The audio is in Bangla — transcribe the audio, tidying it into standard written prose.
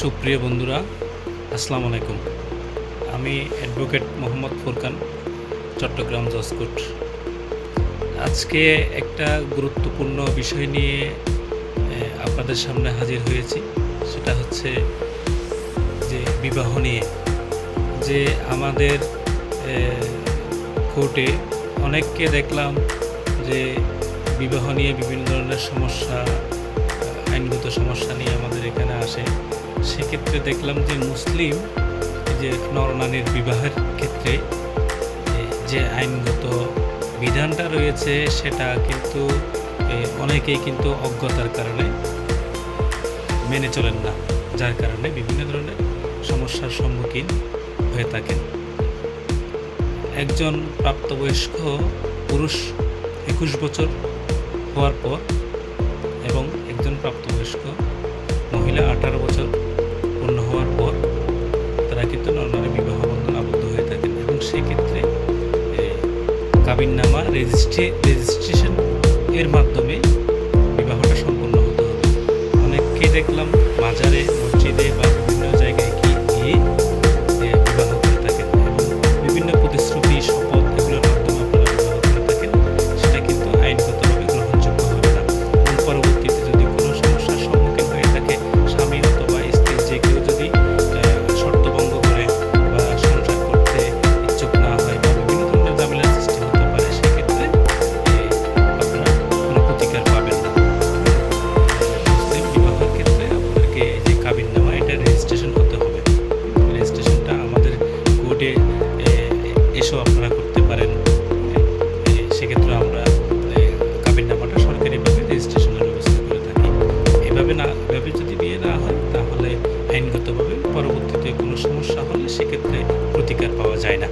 সুপ্রিয় বন্ধুরা, আসসালামু আলাইকুম। আমি অ্যাডভোকেট মোহাম্মদ ফুরকান, চট্টগ্রাম জজ কোর্ট। আজকে একটা গুরুত্বপূর্ণ বিষয় নিয়ে আপনাদের সামনে হাজির হয়েছি। সেটা হচ্ছে যে বিবাহ নিয়ে যে আমাদের কোর্টে অনেককে দেখলাম যে বিবাহ নিয়ে বিভিন্ন ধরনের সমস্যা, আইনগত সমস্যা নিয়ে আমাদের এখানে আসে। সেক্ষেত্রে দেখলাম যে মুসলিম যে নরনারীর বিবাহের ক্ষেত্রে যে আইনগত বিধানটা রয়েছে সেটা কিন্তু অনেকেই কিন্তু অজ্ঞতার কারণে মেনে চলেন না, যার কারণে বিভিন্ন ধরনের সমস্যার সম্মুখীন হয়ে থাকেন। একজন প্রাপ্তবয়স্ক পুরুষ 21 বছর হওয়ার পর এবং একজন প্রাপ্তবয়স্ক মহিলা 18 বছর পূর্ণ হওয়ার পর তারা কিন্তু নরনারী বিবাহ বন্ধন আবদ্ধ হয়ে থাকেন এবং সেক্ষেত্রে কাবিননামা রেজিস্ট্রেশন এর মাধ্যমে বিবাহটা সম্পন্ন হতে হবে। অনেককে দেখলাম মাজারে, মসজিদে বা বিভিন্ন জায়গায় গিয়ে বিবাহ করে থাকেন এবং বিভিন্ন প্রতিশ্রুতি, শপথ এগুলোর মাধ্যমে আপনারা বিবাহ করে থাকেন। সেটা কিন্তু আইনগতভাবে গ্রহণযোগ্য হবে না এবং পরবর্তীতে যদি কোনো সমস্যার সম্মুখীন হয়ে থাকে, স্বামী অথবা স্ত্রী যে কেউ যদি শর্তভঙ্গ করে বা সংসার করতে ইচ্ছুক না হয় বা বিভিন্ন ধরনের ঝামেলার সৃষ্টি হতে পারে, সেক্ষেত্রে আপনারা কোনো প্রতিকার পাবেন না। মুসলিম বিবাহের ক্ষেত্রে আপনাদেরকে এই যে কাবিননামা, এটা রেজিস্ট্রেশন হতে হবে। রেজিস্ট্রেশনটা আমাদের কোর্টে এসেও আপনারা করতে পারেন। সেক্ষেত্রে আমরা কাবিননামাটা সরকারিভাবে রেজিস্ট্রেশনের ব্যবস্থা করে থাকি। এভাবে যদি বিয়ে না হয় তাহলে আইনগতভাবে পরবর্তীতে কোনো সমস্যা হলে সেক্ষেত্রে প্রতিকার পাওয়া যায় না।